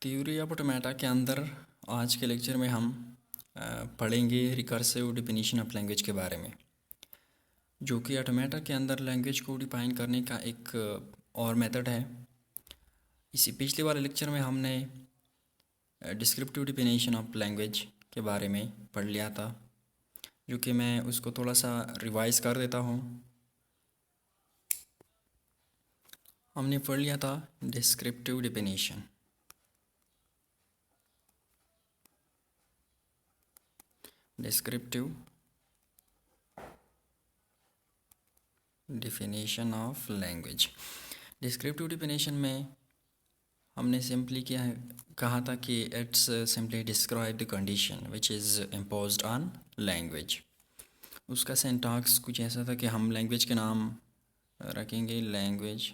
Theory of automata के अंदर आज के लेक्चर में हम पढ़ेंगे रिकर्सिव डिफिनीशन ऑफ लैंग्वेज के बारे में, जो कि ऑटोमेटा के अंदर लैंग्वेज को डिफाइन करने का एक और मेथड है। इसी पिछले वाले लेक्चर में हमने डिस्क्रिप्टिव डिफिनीशन ऑफ लैंग्वेज के बारे में पढ़ लिया था, जो कि मैं उसको थोड़ा सा रिवाइज कर देता हूँ। हमने पढ़ लिया था descriptive definition. Descriptive definition of language. Descriptive definition में हमने सिंपली क्या है कहा था कि it's simply describe the condition which is imposed on language. उसका सिंटैक्स कुछ ऐसा था कि हम लैंग्वेज के नाम रखेंगे। लैंग्वेज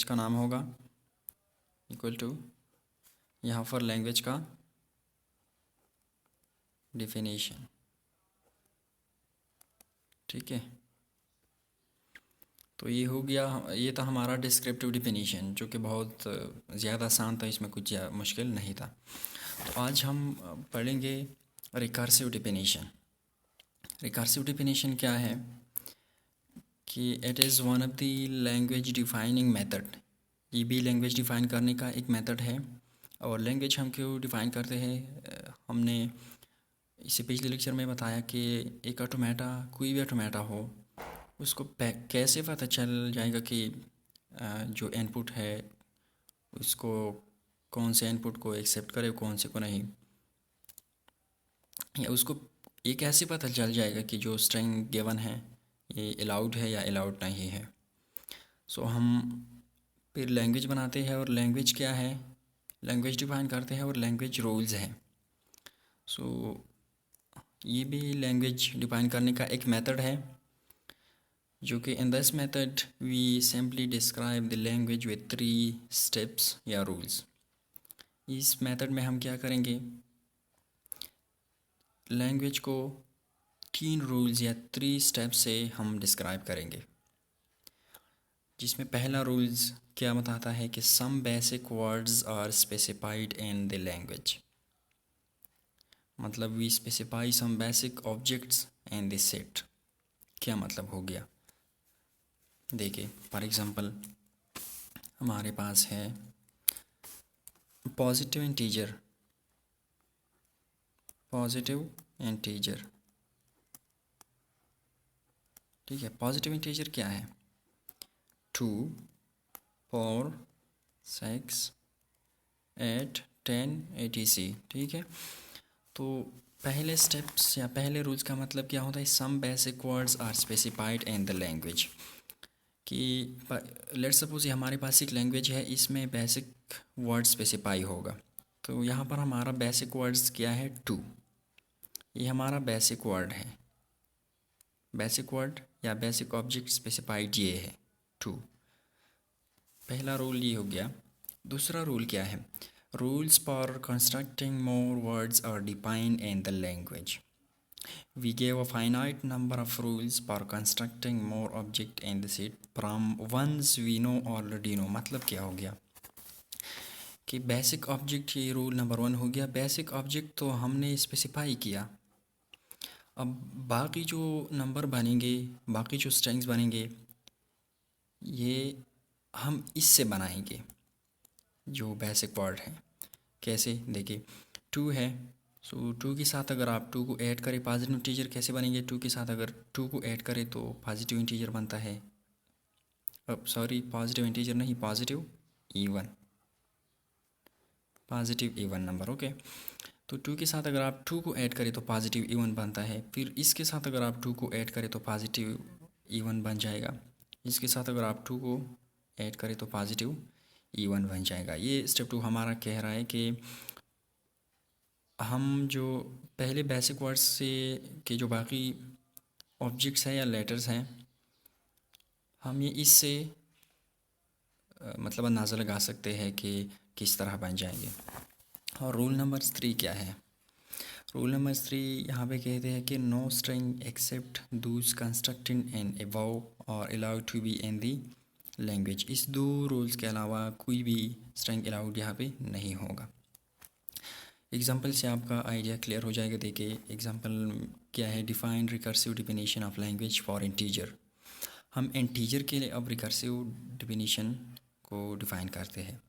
का नाम होगा इक्वल टू यहाँ पर लैंग्वेज का डिफिनीशन। ठीक है, तो ये हो गया, ये था हमारा डिस्क्रिप्टिव डिफिनीशन, जो कि बहुत ज़्यादा आसान था, इसमें कुछ मुश्किल नहीं था। तो आज हम पढ़ेंगे रिकर्सिव डिफिनीशन। रिकर्सिव डिफिनीशन क्या है कि it is one of the language defining method. ये भी लैंग्वेज डिफ़ाइन करने का एक मेथड है। और लैंग्वेज हम क्यों डिफ़ाइन करते हैं, हमने इससे पिछले लेक्चर में बताया कि एक ऑटोमेटा, कोई भी ऑटोमेटा हो, उसको कैसे पता चल जाएगा कि जो इनपुट है उसको कौन से इनपुट को एक्सेप्ट करे, कौन से को नहीं, या उसको ये कैसे पता चल जाएगा कि जो स्ट्रिंग गिवन है ये अलाउड है या अलाउड नहीं है। सो हम फिर लैंग्वेज बनाते हैं, और लैंग्वेज क्या है, लैंग्वेज डिफाइन करते हैं, और लैंग्वेज रूल्स हैं। सो ये भी लैंग्वेज डिफाइन करने का एक मेथड है, जो कि in this method we simply describe the language with 3 steps या रूल्स। इस मेथड में हम क्या करेंगे, लैंग्वेज को 3 रूल्स या 3 स्टेप से हम डिस्क्राइब करेंगे। जिसमें पहला रूल्स क्या बताता है कि some basic words are specified in the language. मतलब we specify some basic objects in the set. क्या मतलब हो गया, देखिए फॉर एग्जांपल हमारे पास है पॉजिटिव इंटीजर। ठीक है, पॉजिटिव इंटीजर क्या है, 2, 4, 6, 8, 10 etc। ठीक है, तो पहले स्टेप्स या पहले रूल्स का मतलब क्या होता है, some basic words are specified in the language. कि लेट्स सपोज ये हमारे पास एक लैंग्वेज है, इसमें बेसिक वर्ड स्पेसिफाई होगा। तो यहाँ पर हमारा बेसिक वर्ड्स क्या है, 2। ये हमारा बेसिक वर्ड है, बेसिक वर्ड या बेसिक ऑब्जेक्ट स्पेसिफाइड ये है 2। पहला रूल ये हो गया। दूसरा रूल क्या है, rules for constructing more words are defined in the language. We gave a finite number of rules for constructing more object in the set from ones we know already know। मतलब क्या हो गया कि basic object, ये rule number 1 हो गया। Basic object तो हमने स्पेसिफाई किया, अब बाकी जो नंबर बनेंगे, बाकी जो स्ट्रिंग्स बनेंगे, ये हम इससे बनाएंगे जो बेसिक वर्ड है। कैसे, देखिए 2 है, सो 2 के साथ अगर आप 2 को ऐड करें, पॉजिटिव इंटीजर कैसे बनेंगे, 2 के साथ अगर 2 को ऐड करें तो पॉजिटिव इंटीजर बनता है। अब सॉरी, पॉजिटिव इंटीजर नहीं, पॉजिटिव इवन नंबर। ओके, तो 2 के साथ अगर आप 2 को ऐड करें तो पॉजिटिव इवन बनता है। फिर इसके साथ अगर आप 2 को ऐड करें तो पॉजिटिव इवन बन जाएगा। इसके साथ अगर आप 2 को ऐड करें तो पॉजिटिव इवन बन जाएगा। ये स्टेप 2 हमारा कह रहा है कि हम जो पहले बेसिक वर्ड्स से के जो बाकी ऑब्जेक्ट्स हैं या लेटर्स हैं, हम ये इससे मतलब अंदाज़ा लगा सकते हैं कि किस तरह बन जाएंगे। और रूल नंबर 3 क्या है, रूल नंबर 3 यहाँ पे कहते हैं कि no string except those constructed in above are allowed to be in the language. इस दो रूल्स के अलावा कोई भी स्ट्रिंग अलाउड यहाँ पे नहीं होगा। एग्जांपल से आपका आइडिया क्लियर हो जाएगा। देखिए एग्जांपल क्या है, define recursive definition of language for integer. हम इंटीजर के लिए अब रिकर्सिव डिफिनीशन को डिफ़ाइन करते हैं।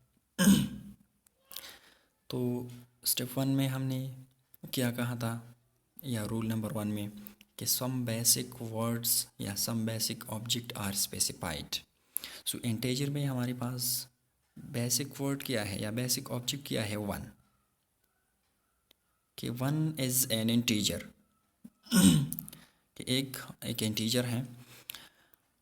तो स्टेप 1 में हमने क्या कहा था, या रूल नंबर 1 में, कि सम बेसिक वर्ड्स या some basic object are specified. So integer में हमारे पास बेसिक वर्ड क्या है या बेसिक ऑब्जेक्ट क्या है, 1, कि 1 इज़ एन इंटीजर, कि एक इंटीजर है।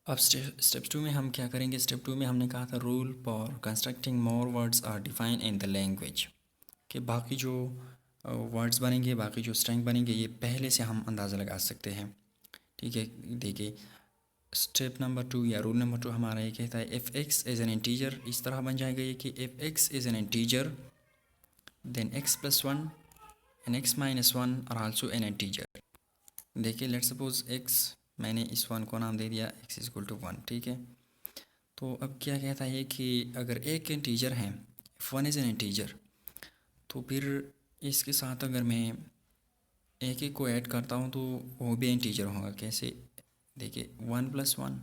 अब स्टेप 2 में हम क्या करेंगे, स्टेप 2 में हमने कहा था rule for constructing more words are define in the language, कि बाकी जो वर्ड्स बनेंगे, बाकी जो स्ट्रिंग बनेंगे, ये पहले से हम अंदाज़ा लगा सकते हैं। ठीक है, देखिए स्टेप नंबर 2 या रूल नंबर 2 हमारा ये कहता है if x is an integer, इस तरह बन जाएगा ये कि if x is an integer then x plus 1 and x minus 1 are also an integer. देखिए लेट्स सपोज एक्स, मैंने इस 1 को नाम दे दिया एक्स इज इक्वल टू 1। ठीक है, तो अब क्या कहता है कि अगर एक इंटीजर है, इफ़ 1 इज़ एन इंटीजर, तो फिर इसके साथ अगर मैं एक एक को ऐड करता हूँ तो वो भी इंटीजर होगा। कैसे, देखिए 1 plus 1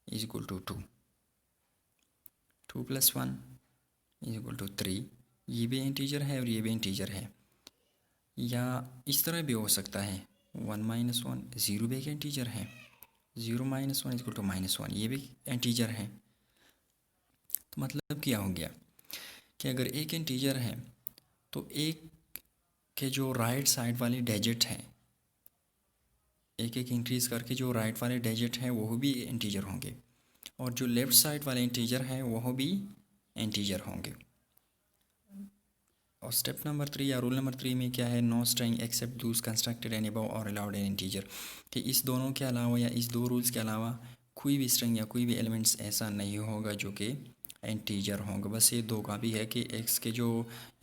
is equal to 2, 2 plus 1 is equal to 3, ये भी इंटीजर है और ये भी इंटीजर है। या इस तरह भी हो सकता है 1 माइनस 1, 0 भी एक इंटीजर है, 0 minus 1 is equal to minus 1, ये भी इंटीजर है। तो मतलब क्या हो गया कि अगर एक इंटीजर है तो एक के जो राइट साइड वाली डिजिट है, एक एक इंक्रीज़ करके जो राइट वाले डिजिट हैं वो भी इंटीजर होंगे, और जो लेफ़्ट साइड वाले इंटीजर हैं वो भी इंटीजर होंगे। और स्टेप नंबर 3 या रूल नंबर 3 में क्या है, no string except thus constructed N above are allowed N integer, कि इस दोनों के अलावा या इस दो रूल्स के अलावा कोई भी स्ट्रिंग या कोई भी एलिमेंट्स ऐसा नहीं होगा जो कि इंटीजर होंगे। बस ये दो का भी है कि एक्स के जो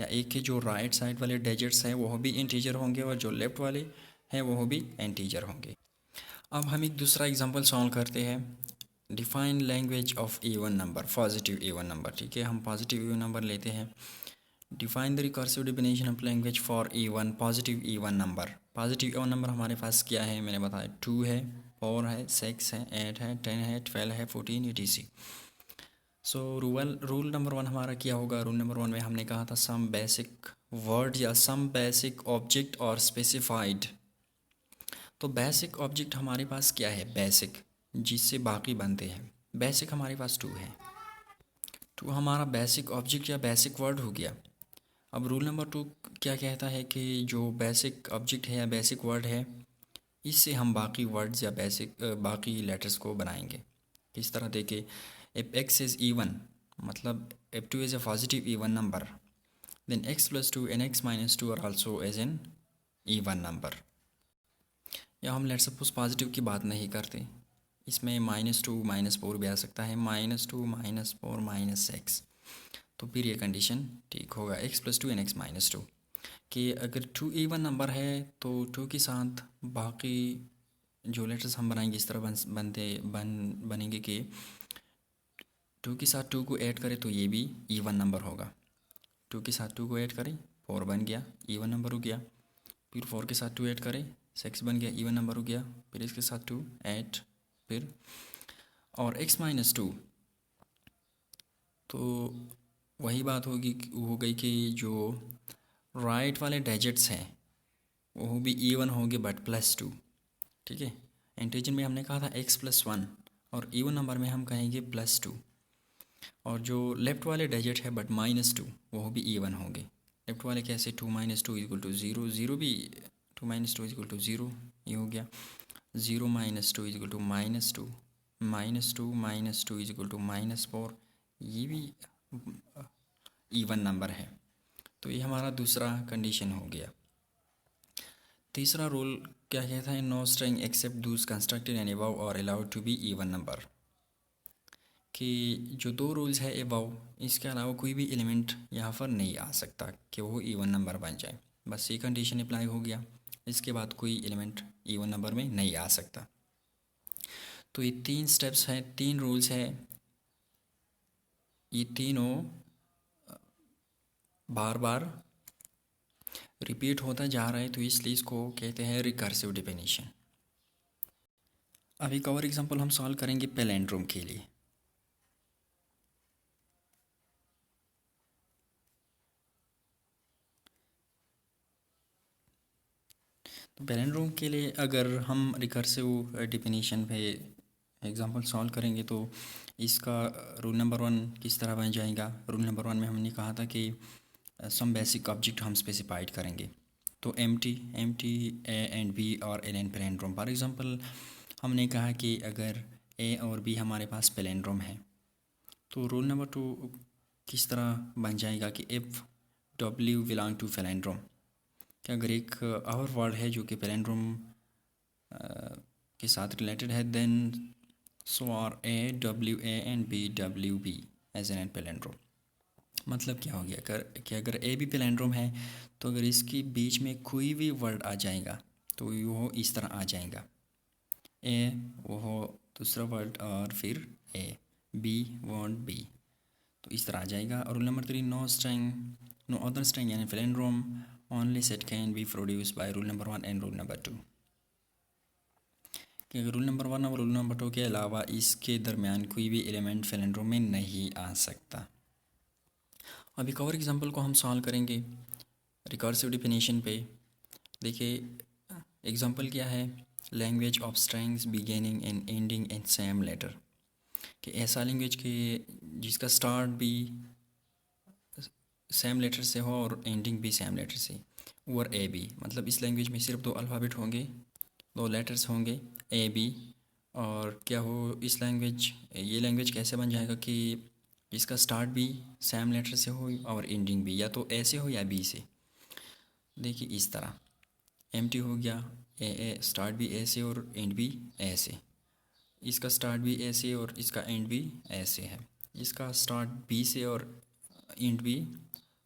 या एक के जो राइट साइड वाले डिजिट्स हैं वो भी इंटीजर होंगे और जो लेफ़्ट वाले हैं वो भी इंटीजर होंगे। अब हम एक दूसरा एग्जांपल सॉल्व करते हैं। Define language of even number, positive even number. ठीक है, हम पॉजिटिव इवन नंबर लेते हैं। Define the recursive definition of language for even, positive even number. Positive even number हमारे पास क्या है, मैंने बताया 2 है, 4 है, 6 है, 8 है, 10 है, 12 है, 14 etc। सो रूल नंबर 1 हमारा क्या होगा, रूल नंबर 1 में हमने कहा था सम बेसिक वर्ड या सम बेसिक ऑब्जेक्ट और स्पेसिफाइड। तो बेसिक ऑब्जेक्ट हमारे पास क्या है, बेसिक जिससे बाकी बनते हैं, बेसिक हमारे पास 2 है। 2 हमारा बेसिक ऑब्जेक्ट या बेसिक वर्ड हो गया। अब रूल नंबर 2 क्या कहता है कि जो बेसिक ऑब्जेक्ट है या बेसिक वर्ड है, इससे हम बाकी वर्ड्स या बाकी लेटर्स को बनाएंगे। किस तरह देखे, इफ़ एक्स इज़ इवन, मतलब if 2 is a positive even number, then x plus 2 and x minus 2 are also as an even number. या हम लेट सपोज पॉजिटिव की बात नहीं करते, इसमें -2 -4 भी आ सकता है, -2 -4 -6, तो फिर ये कंडीशन ठीक होगा, x plus 2 and x minus 2, कि अगर 2 इवन नंबर है तो 2 के साथ बाकी जो लेटर्स हम बनाएंगे इस तरह बनेंगे कि 2 के साथ 2 को ऐड करें तो ये भी इवन नंबर होगा। 2 के साथ 2 को ऐड करें 4 बन गया, इवन नंबर हो गया। फिर 4 के साथ 2 ऐड करें 6 बन गया, इवन नंबर हो गया। फिर इसके साथ 2 8, फिर और x माइनस 2, तो वही बात हो गई कि जो राइट वाले डिजिट्स हैं वो भी इवन होंगे बट +2। ठीक है, इंटीजर में हमने कहा था x प्लस 1 और इवन नंबर में हम कहेंगे +2, और जो लेफ़्ट वाले डिजिट है बट -2 वो भी इवन होंगे। लेफ़्ट वाले कैसे, 2 - 2 इक्वल टू 0, 0 भी 2 - 2 इक्वल टू 0, ये हो गया। 0 - 2 इक्वल टू -2, -2 - 2 इक्वल टू -4, ये भी इवन नंबर है। तो ये हमारा दूसरा कंडीशन हो गया। तीसरा रूल क्या कहता है, no string except thus constructed and above are allowed to be even number, कि जो दो रूल्स है अबव, इसके अलावा कोई भी एलिमेंट यहाँ पर नहीं आ सकता कि वो इवन नंबर बन जाए। बस ये कंडीशन अप्लाई हो गया, इसके बाद कोई एलिमेंट इवन नंबर में नहीं आ सकता। तो ये 3 स्टेप्स हैं, 3 रूल्स हैं, ये तीनों बार बार रिपीट होता जा रहा है, तो इसलिए इसको कहते हैं रिकर्सिव डेफिनेशन। अभी कवर एग्जांपल हम सॉल्व करेंगे पैलिंड्रोम के लिए। तो पैलिंड्रोम के लिए अगर हम रिकर्सिव डेफिनेशन पे एग्जांपल सॉल्व करेंगे तो इसका रूल नंबर 1 किस तरह बन जाएगा। रूल नंबर 1 में हमने कहा था कि सम बेसिक ऑब्जेक्ट हम स्पेसिफाइड करेंगे, तो एम्प्टी ए एंड बी और L N palindrome. For example हमने कहा कि अगर ए और बी हमारे पास पैलिंड्रोम है, तो रूल नंबर 2 किस तरह बन जाएगा कि इफ़ डब्ल्यू बिलोंग टू पैलिंड्रोम, कि अगर एक और वर्ड है जो कि पैलिंड्रोम के साथ रिलेटेड है, then so R A W A and B W B as an palindrome. मतलब क्या हो गया कि अगर ए भी पैलिंड्रोम है तो अगर इसके बीच में कोई भी वर्ड आ जाएगा तो वो इस तरह आ जाएगा, ए वो हो दूसरा वर्ड और फिर ए, बी वॉन्ट बी, तो इस तरह आ जाएगा। और rule number 3 no other string यानी palindrome only set can be produce by rule number 1 and rule number 2, कि अगर रूल नंबर 1 और रूल नंबर 2 के अलावा इसके दरमियान कोई भी एलिमेंट पैलिंड्रोम में नहीं आ सकता। अभी कवर एग्जांपल को हम सॉल्व करेंगे रिकर्सिव डेफिनेशन पे। देखिए एग्जांपल क्या है, language of strings beginning and ending in same letter, कि ऐसा लैंग्वेज के जिसका स्टार्ट भी सेम लेटर से हो और एंडिंग भी सेम लेटर से, और ए बी, मतलब इस लैंग्वेज में सिर्फ 2 अल्फ़ाबेट होंगे, 2 लेटर्स होंगे ए बी। और क्या हो इस लैंग्वेज, ये लैंग्वेज कैसे बन जाएगा कि इसका स्टार्ट भी सेम लेटर से हो और एंडिंग भी या तो ए से हो या बी से। देखिए इस तरह एम्प्टी हो गया, ए स्टार्ट भी ए से और एंड भी ए से, इसका स्टार्ट भी ए से और इसका एंड भी ए से है, इसका स्टार्ट बी से और एंड भी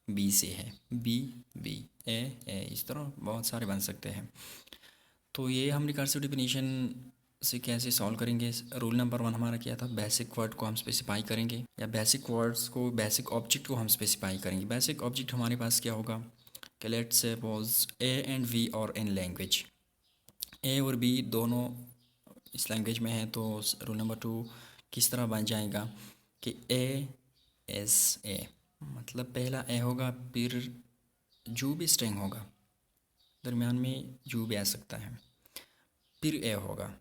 बी से है, बी बी ए, इस तरह बहुत सारे बन सकते हैं। तो ये हम रिकर्सिव डेफिनेशन से कैसे सॉल्व करेंगे। रूल नंबर 1 हमारा क्या था, बेसिक वर्ड को हम स्पेसिफाई करेंगे या बेसिक वर्ड्स को, बेसिक ऑब्जेक्ट को हम स्पेसिफाई करेंगे। बेसिक ऑब्जेक्ट हमारे पास क्या होगा कि let's suppose a and v are in language, ए और बी दोनों इस लैंग्वेज में है, तो रूल नंबर 2 किस तरह बन जाएगा कि ए एस ए, मतलब पहला ए होगा, फिर जो भी स्ट्रिंग होगा दरमियान में जो भी आ सकता है, फिर ए होगा,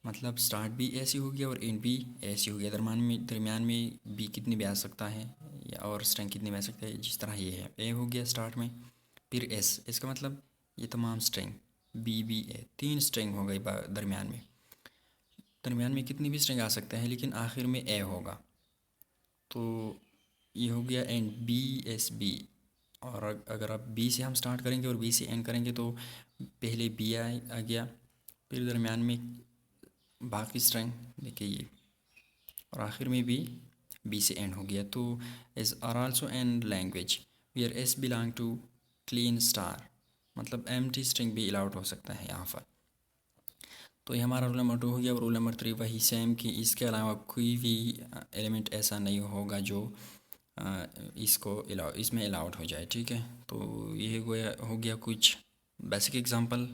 मतलब स्टार्ट भी ऐसी हो गया और एंड भी ऐसी हो गया, दरमियान में बी कितनी भी आ सकता है या और स्ट्रिंग कितनी भी आ सकता है, जिस तरह ये है ए हो गया स्टार्ट में, फिर एस, इसका मतलब ये तमाम स्ट्रिंग बी बी ए 3 स्ट्रिंग हो गई दरमियान में कितनी भी स्ट्रिंग आ सकते हैं लेकिन आखिर में ए होगा, तो ये हो गया एंड बी एस बी। और अगर आप बी से हम स्टार्ट करेंगे और बी से एंड करेंगे तो पहले बी आ गया, फिर दरमियान में बाकी स्ट्रिंग देखिए ये, और आखिर में भी बी से एंड हो गया। तो as are also and language where s belong to Kleene star, मतलब एम्प्टी स्ट्रिंग भी अलाउड हो सकता है यहाँ पर। तो ये हमारा रूल नंबर 2 हो गया। और रूल नंबर 3 वही सेम कि इसके अलावा कोई भी एलिमेंट ऐसा नहीं होगा जो इसमें अलाउड हो जाए, ठीक है। तो ये हो गया कुछ basic example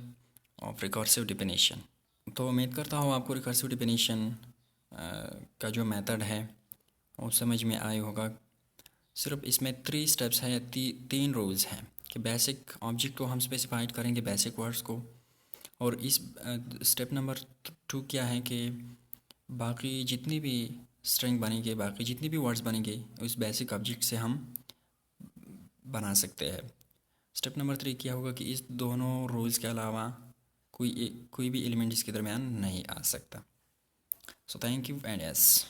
of recursive definition. तो उम्मीद करता हूँ आपको रिकर्सिव डेफिनेशन का जो मेथड है वो समझ में आया होगा। सिर्फ इसमें 3 स्टेप्स हैं, 3 रूल्स हैं कि बेसिक ऑब्जेक्ट को हम स्पेसिफाइड करेंगे, बेसिक वर्ड्स को, और इस स्टेप नंबर 2 क्या है कि बाकी जितनी भी स्ट्रिंग बनेंगे, बाकी जितनी भी वर्ड्स बनेंगे उस बेसिक ऑब्जेक्ट से हम बना सकते हैं। स्टेप नंबर 3 क्या होगा कि इस दोनों रूल्स के अलावा कोई भी एलिमेंट इसके दरमियान नहीं आ सकता। So thank you and yes.